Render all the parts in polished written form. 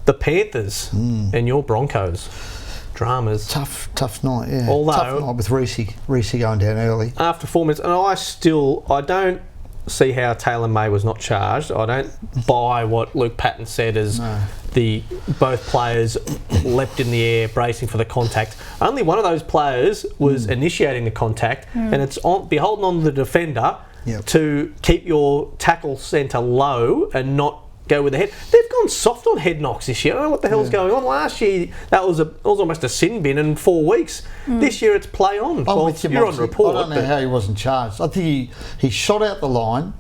the Panthers and your Broncos. Dramas. Tough night, yeah. Although, tough night with Reece going down early. After 4 minutes, and I don't see how Taylan May was not charged. I don't buy what Luke Patton said as both players leapt in the air, bracing for the contact. Only one of those players was initiating the contact, and it's beholden on the defender to keep your tackle centre low and not go with the head. They've gone soft on head knocks this year. I don't know what the hell's going on. Last year, it was almost a sin bin in 4 weeks. This year, it's play on. You're on report. I don't know how he wasn't charged. I think he shot out the line.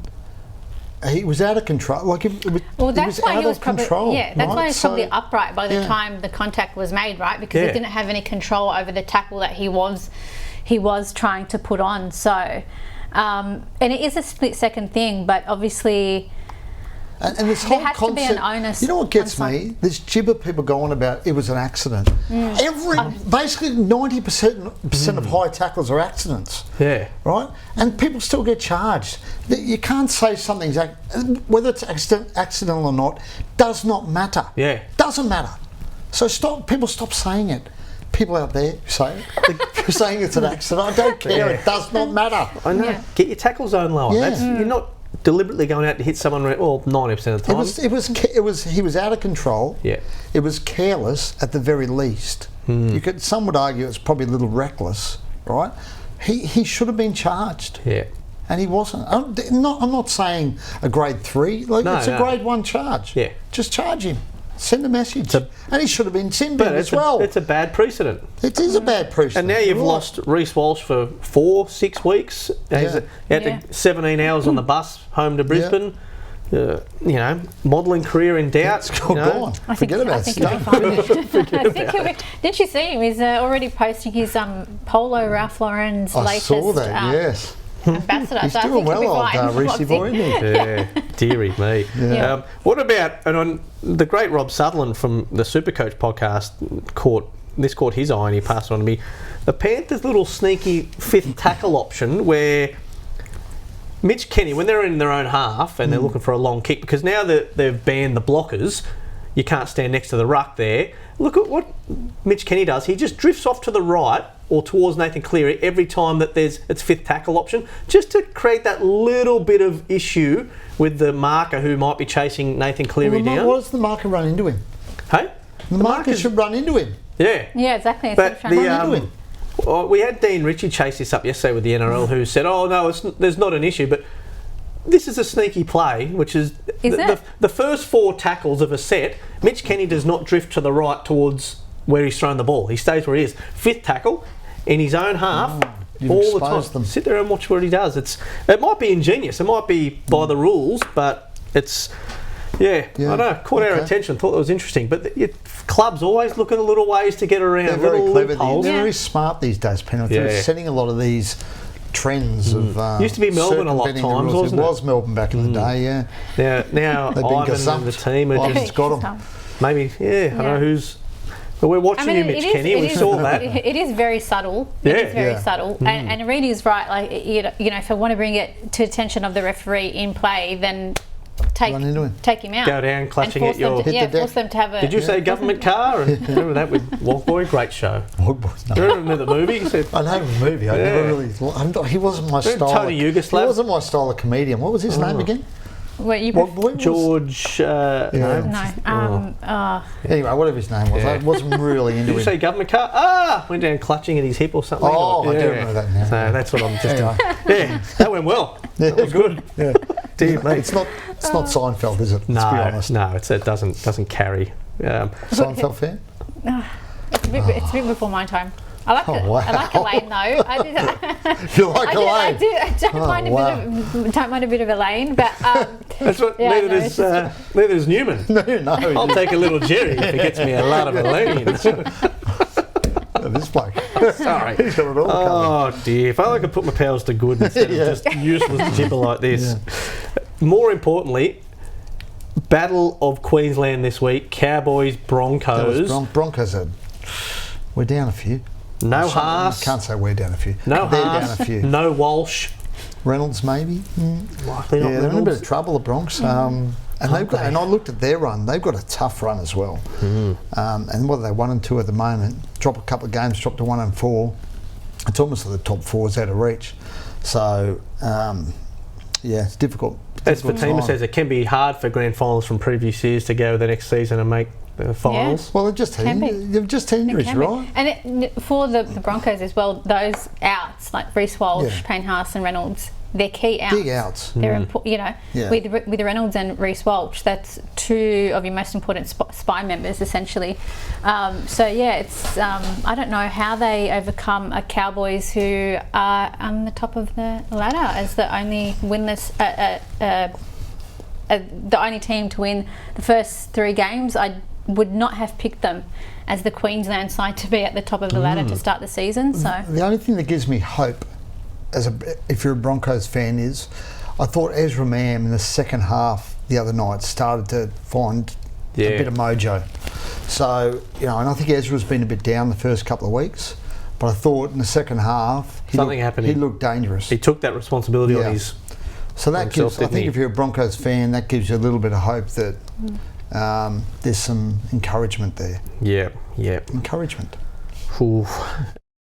He was out of control. That's why he was probably probably upright by the time the contact was made, right? Because he didn't have any control over the tackle that he was trying to put on. So, and it is a split-second thing, but obviously. And this whole has concept, to be an onus. You know what gets me? This gibber people go on about it was an accident. Basically 90% of high tackles are accidents. Yeah. Right? And people still get charged. You can't say something's whether it's accidental or not does not matter. Yeah. Doesn't matter. So people stop saying it. People out there say it. They're saying it's an accident. I don't care. It does not matter. I know. Yeah. Get your tackle zone lower. Yeah. You're not deliberately going out to hit someone 90% of the time. He was out of control. Yeah. It was careless at the very least. Some would argue it's probably a little reckless, right? He should have been charged. Yeah. And he wasn't. I'm not saying a grade 3. It's a grade 1 charge. Yeah. Just charge him. Send a message. And he should have been sin bin as well. It's a bad precedent. It is a bad precedent. And now you've lost Reece Walsh for 6 weeks. He had 17 hours on the bus home to Brisbane. Modelling career in doubt. It's gone. Forget about it. Didn't you see him? He's already posting his polo Ralph Lauren's latest. I saw that, yes. Ambassador. He's doing well, old Reece boy, isn't he? Yeah, dearie me. Yeah. What about, and on the great Rob Sutherland from the Supercoach podcast caught his eye and he passed on to me, the Panthers' little sneaky fifth tackle option where Mitch Kenny, when they're in their own half and they're looking for a long kick, because now that they've banned the blockers, you can't stand next to the ruck there. Look at what Mitch Kenny does. He just drifts off to the right or towards Nathan Cleary every time that it's fifth tackle option, just to create that little bit of issue with the marker who might be chasing Nathan Cleary down. What does the marker run into him? Hey? The marker should run into him. Yeah. Yeah, exactly. But run into him. We had Dean Ritchie chase this up yesterday with the NRL, who said, "Oh no, there's not an issue," but this is a sneaky play, which is the first 4 tackles of a set. Mitch Kenny does not drift to the right towards where he's thrown the ball. He stays where he is. Fifth tackle in his own half all the time. Sit there and watch what he does. It might be ingenious. It might be by the rules, but it's I don't know. Caught our attention. Thought that was interesting. But clubs always look at little ways to get around. They're very clever. Loopholes. They're very smart these days, Penrith. They're setting a lot of these trends of used to be Melbourne a lot of times, wasn't it? It was Melbourne back in the day, yeah. Now Ivan and the team are just got them. Maybe, I don't know who's. But we're watching you, Mitch Kenny. We saw that. It is very subtle. It is very subtle. And Reedy is right. Like if I want to bring it to attention of the referee in play, then take him out. Go down clutching at your... force them to have a... Did you say government car? And remember that with Walkboy? Great show. Walkboy, no. Remember the movie? I know the movie. I never really... He wasn't my style. Tony Yugoslav. He wasn't my style of comedian. What was his name again? George... Anyway, whatever his name was. I wasn't really into Did you say government car? Went down clutching at his hip or something. Oh, I do remember that now. So that's what I'm just... that went well. That was good. Yeah. Dear me. It's not Seinfeld, is it? No, let's be honest. No, it doesn't carry. Seinfeld fan? It's a bit before my time. I like Elaine though. You like Elaine? I don't mind a bit of Elaine, but that's what. Neither does Newman. No. I'll take a little Jerry if he gets me a lot of Elaine. This bloke. Sorry. He's got it all covered. Oh dear! If I could put my powers to good instead of just useless gibber like this. Yeah. More importantly, Battle of Queensland this week. Cowboys, Broncos. Broncos we're down a few. No Haas. Can't say we're down a few. No They're Haas. down a few. No Walsh. Reynolds maybe. Likely not they're in a bit of trouble, the Bronx. And and I looked at their run. They've got a tough run as well. And what are they, 1-2 at the moment? Drop a couple of games, drop to 1-4. It's almost like the top 4's out of reach. So it's difficult. As Fatima says, it can be hard for grand finals from previous years to go the next season and make the finals. Yeah. Well, they've just had injuries, right? And for the Broncos as well, those outs like Reece Walsh, Payne Haas, and Reynolds, they're key outs. Big outs. They're with Reynolds and Reece Walsh, that's two of your most important spy members essentially. It's I don't know how they overcome a Cowboys who are on the top of the ladder as the only winless, the only team to win the first 3 games. I would not have picked them as the Queensland side to be at the top of the ladder to start the season. So the only thing that gives me hope, if you're a Broncos fan, is I thought Ezra Mam in the second half the other night started to find a bit of mojo. So, and I think Ezra's been a bit down the first couple of weeks, but I thought in the second half he looked dangerous. He took that responsibility on his. So that gives, I think if you're a Broncos fan, that gives you a little bit of hope that there's some encouragement there. Yeah. Encouragement. Ooh.